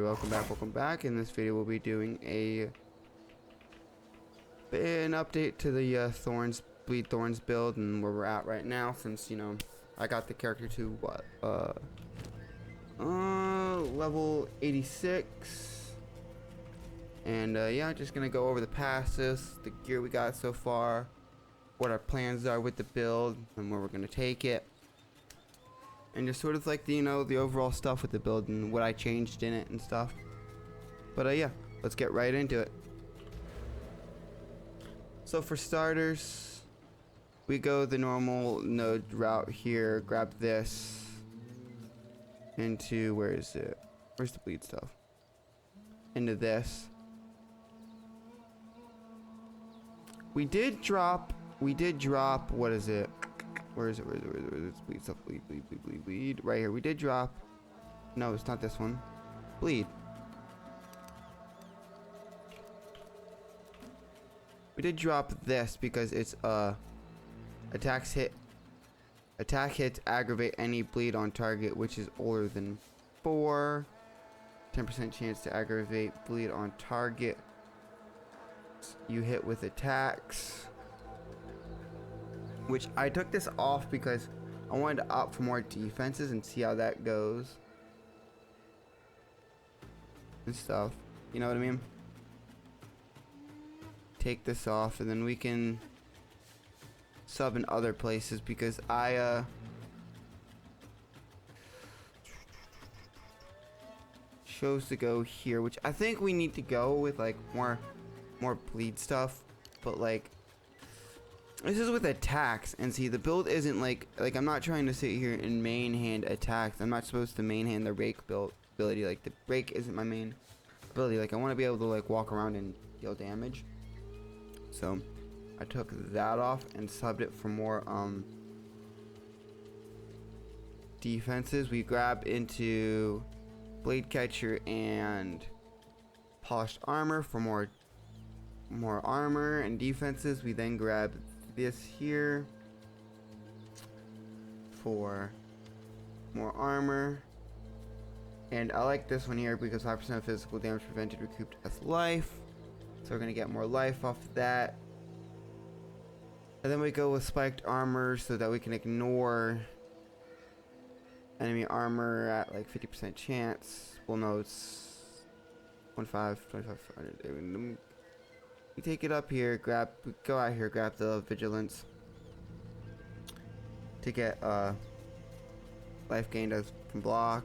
welcome back. In this video, we'll be doing an update to the Bleed Thorns build and where we're at right now. Since I got the character to what level 86, and yeah, just gonna go over the passes, the gear we got so far, what our plans are with the build, and where we're gonna take it. And just sort of like the overall stuff with the build and what I changed in it and stuff. But yeah, let's get right into it. So for starters, we go the normal node route here. Grab this into, where is it? Where's the bleed stuff? Into this. We did drop, what is it? Where is it? Where is it? Bleed stuff. Bleed. Right here. We did drop. No, it's not this one. Bleed. We did drop this because it's attack hits aggravate any bleed on target which is older than 4. 10% chance to aggravate bleed on target you hit with attacks. Which I took this off because I wanted to opt for more defenses and see how that goes. And stuff. You know what I mean? Take this off and then we can sub in other places because I chose to go here, which I think we need to go with like more bleed stuff, but like this is with attacks, and see the build isn't like I'm not trying to sit here and main hand attacks. I'm not supposed to main hand the rake build ability. Like the rake isn't my main ability. Like I want to be able to like walk around and deal damage. So I took that off and subbed it for more defenses. We grab into blade catcher and polished armor for more armor and defenses. We then grab this here for more armor, and I like this one here because 5% physical damage prevented recouped as life, so we're gonna get more life off of that. And then we go with spiked armor so that we can ignore enemy armor at like 50% chance. Well, no, it's 2500. We take it up here, go out here, grab the vigilance to get life gained as from block.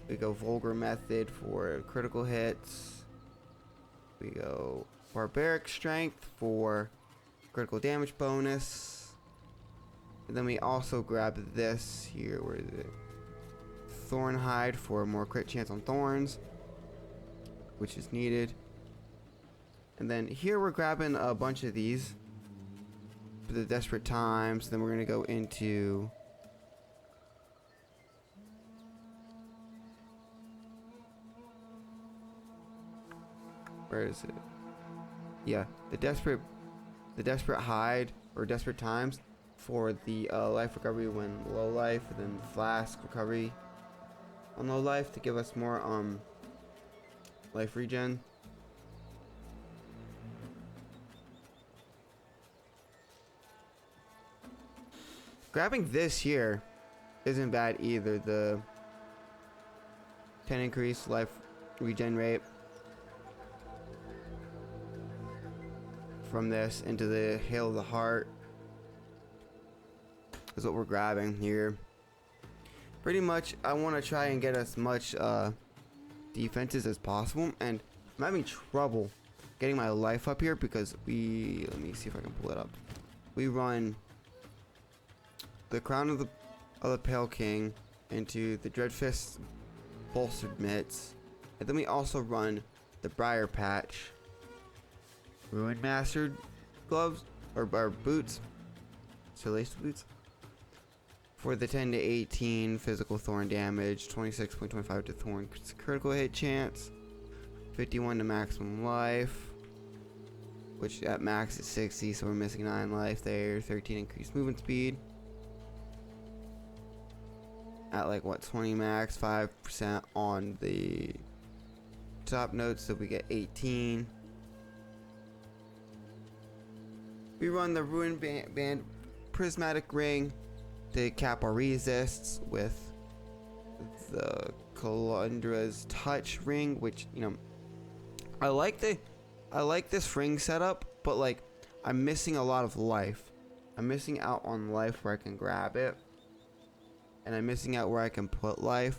We go vulgar method for critical hits. We go barbaric strength for critical damage bonus. And then we also grab this here, where is it? Thorn hide for more crit chance on thorns, which is needed. And then here we're grabbing a bunch of these for the desperate times. Then we're gonna go into where is it? Yeah, the desperate hide or desperate times for the life recovery when low life, and then flask recovery on low life to give us more life regen. Grabbing this here isn't bad either. The 10 increase life regen rate from this into the Hail of the Heart is what we're grabbing here. Pretty much I want to try and get as much defenses as possible, and I'm having trouble getting my life up here because let me see if I can pull it up. We run the Crown of the Pale King into the Dreadfist bolstered mitts, and then we also run the Briar Patch Ruin Mastered gloves or boots, so laced boots, for the 10 to 18 physical thorn damage, 26.25 to thorn critical hit chance, 51 to maximum life, which at max is 60, so we're missing 9 life there, 13 increased movement speed, at like what, 20 max, 5% on the top notes, so we get 18. We run the Ruin Band Prismatic Ring to cap our resists with the Calandra's Touch Ring, which, you know, I like this ring setup, but like I'm missing a lot of life. I'm missing out on life where I can grab it, and I'm missing out where I can put life.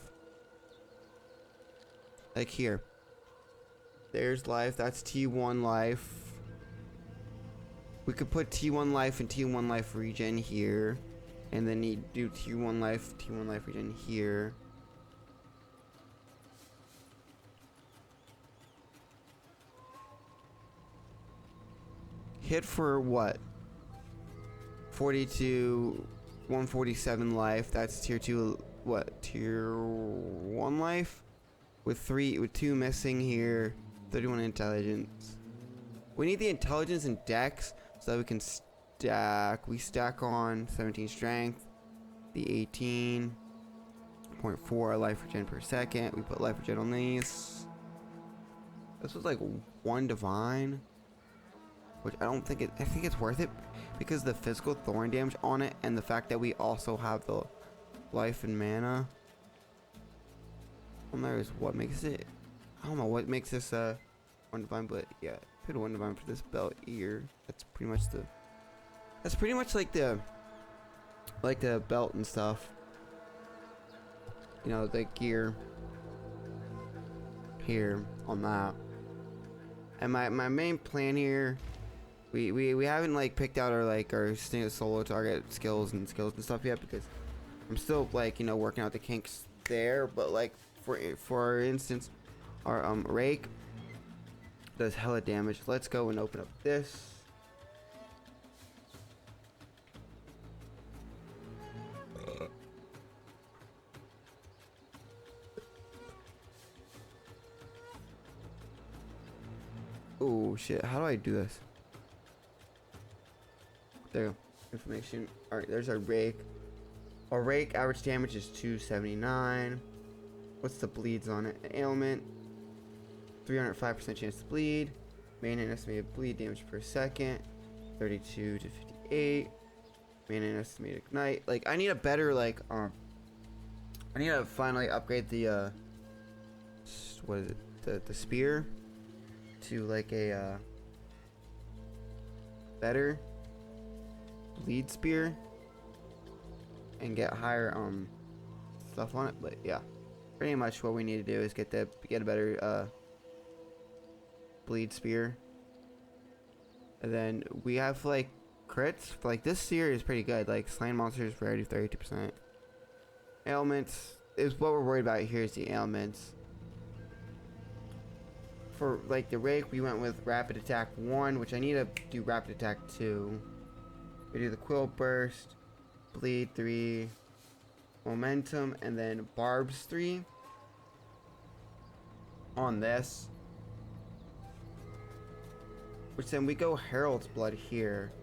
Like here, there's life. That's T1 life. We could put T1 life and T1 life regen here, and then you do T1 life regen here. Hit for what? 42, 147 life. That's tier 2. What? Tier 1 life? With 2 missing here. 31 intelligence. We need the intelligence and dex so that we can stack. We stack on 17 strength. The 18.4 life regen per second. We put life regen on these. This was like 1 divine, which I don't think I think it's worth it because the physical thorn damage on it and the fact that we also have the life and mana on there is what makes it. I don't know what makes this 1 divine, but yeah, put 1 divine for this belt here. That's pretty much like the belt and stuff. You know, the gear here on that. And my main plan here, we haven't like picked out our solo target skills and stuff yet because I'm still like, you know, working out the kinks there. But like for instance, our rake does hella damage. Let's go and open up this. Oh shit, how do I do this? There you go. Information. Alright, there's our rake. Our rake average damage is 279. What's the bleeds on it? Ailment. 305% chance to bleed. Main and estimated bleed damage per second. 32 to 58. Main and estimated ignite. Like, I need a better, like, I need to finally upgrade the, what is it? The spear to, like, a, better bleed spear and get higher stuff on it. But yeah, pretty much what we need to do is get a better bleed spear. And then we have like crits. Like this spear is pretty good. Like slain monsters rarity 32%. Ailments is what we're worried about here, is the ailments. For like the rake, we went with rapid attack 1, which I need to do rapid attack 2. We do the quill burst, bleed 3, momentum, and then barbs 3 on this. Which then we go Herald's Blood here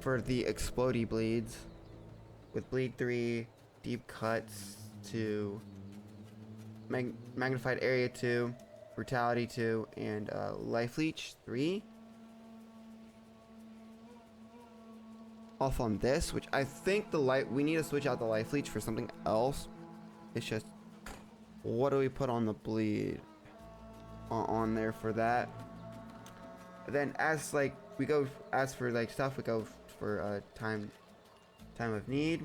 for the explodey bleeds with bleed 3, deep cuts 2, magnified area 2, brutality 2, and life leech 3. Off on this, which I think we need to switch out the life leech for something else. It's just, what do we put on the bleed on there for that? And then as like we go, as for like stuff, we go for time of need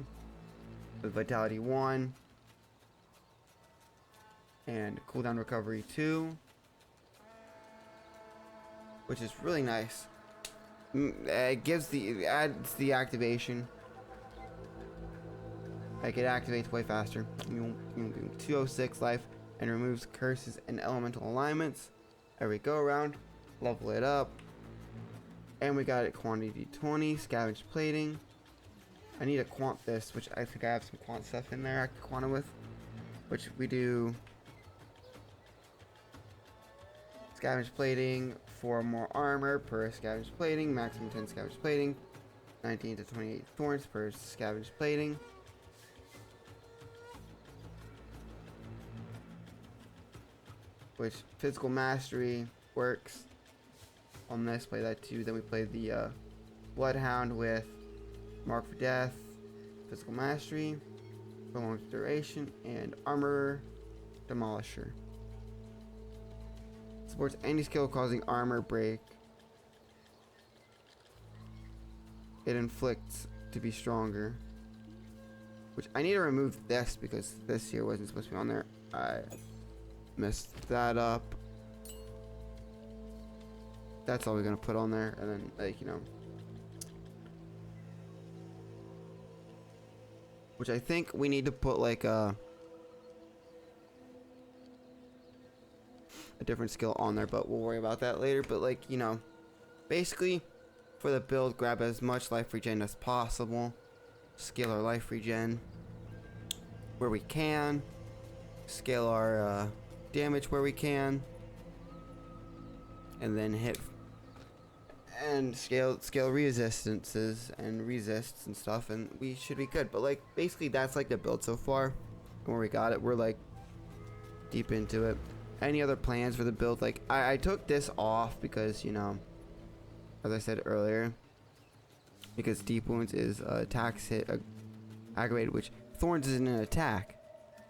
with vitality 1 and cooldown recovery 2, which is really nice. It adds the activation. Like it activates way faster. 206 life and removes curses and elemental alignments every go around. Level it up. And we got it quantity 20, scavenge plating. I need to quant this, which I think I have some quant stuff in there I can quant it with. Which we do scavenge plating, 4 more armor per scavenge plating, maximum 10 scavenge plating, 19 to 28 thorns per scavenge plating. which physical mastery works on this. Play that too. Then we played the Bloodhound with Mark for Death, physical mastery, prolonged duration, and armor demolisher. Supports any skill causing armor break. It inflicts to be stronger. Which I need to remove this because this here wasn't supposed to be on there. I messed that up. That's all we're gonna put on there, and then like, you know. Which I think we need to put like a different skill on there, but we'll worry about that later. But like, you know, basically for the build, grab as much life regen as possible. Scale our life regen where we can. Scale our damage where we can. And then hit and scale resistances and resists and stuff, and we should be good. But like basically that's like the build so far. And where we got it, we're like deep into it. Any other plans for the build? Like I took this off because, you know, as I said earlier, because deep wounds is attacks hit aggravated, which Thorns isn't an attack.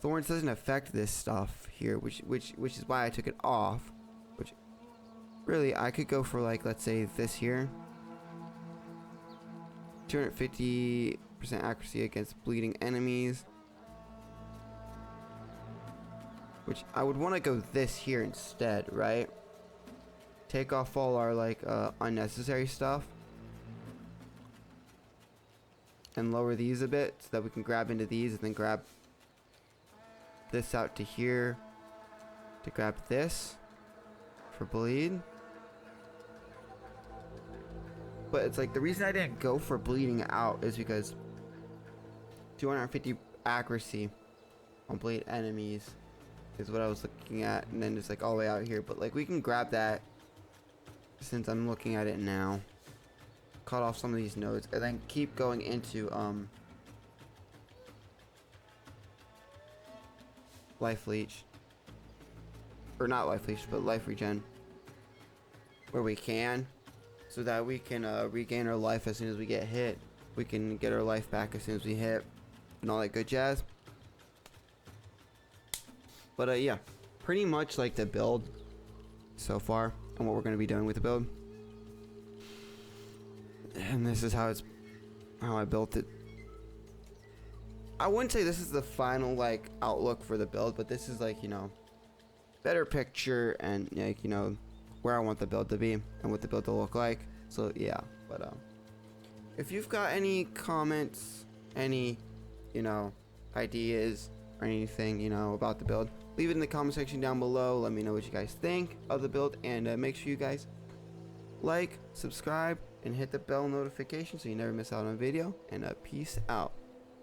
Thorns doesn't affect this stuff here, which is why I took it off. Which really I could go for like, let's say this here, 250% accuracy against bleeding enemies. Which I would want to go this here instead, right? Take off all our like unnecessary stuff and lower these a bit so that we can grab into these, and then grab this out to here to grab this for bleed. But it's like the reason I didn't go for bleeding out is because 250 accuracy on bleed enemies is what I was looking at, and then it's like all the way out here. But like we can grab that since I'm looking at it now. Cut off some of these nodes and then keep going into life leech, or not life leech, but life regen where we can, so that we can regain our life as soon as we get hit. We can get our life back as soon as we hit and all that good jazz. But yeah, pretty much like the build so far and what we're going to be doing with the build. And this is how I built it. I wouldn't say this is the final like outlook for the build, but this is like, you know, better picture and like, you know, where I want the build to be and what the build to look like. So yeah, but if you've got any comments, any, you know, ideas or anything, you know, about the build, leave it in the comment section down below. Let me know what you guys think of the build, and make sure you guys like, subscribe, and hit the bell notification so you never miss out on a video. And peace out.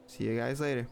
See you guys later.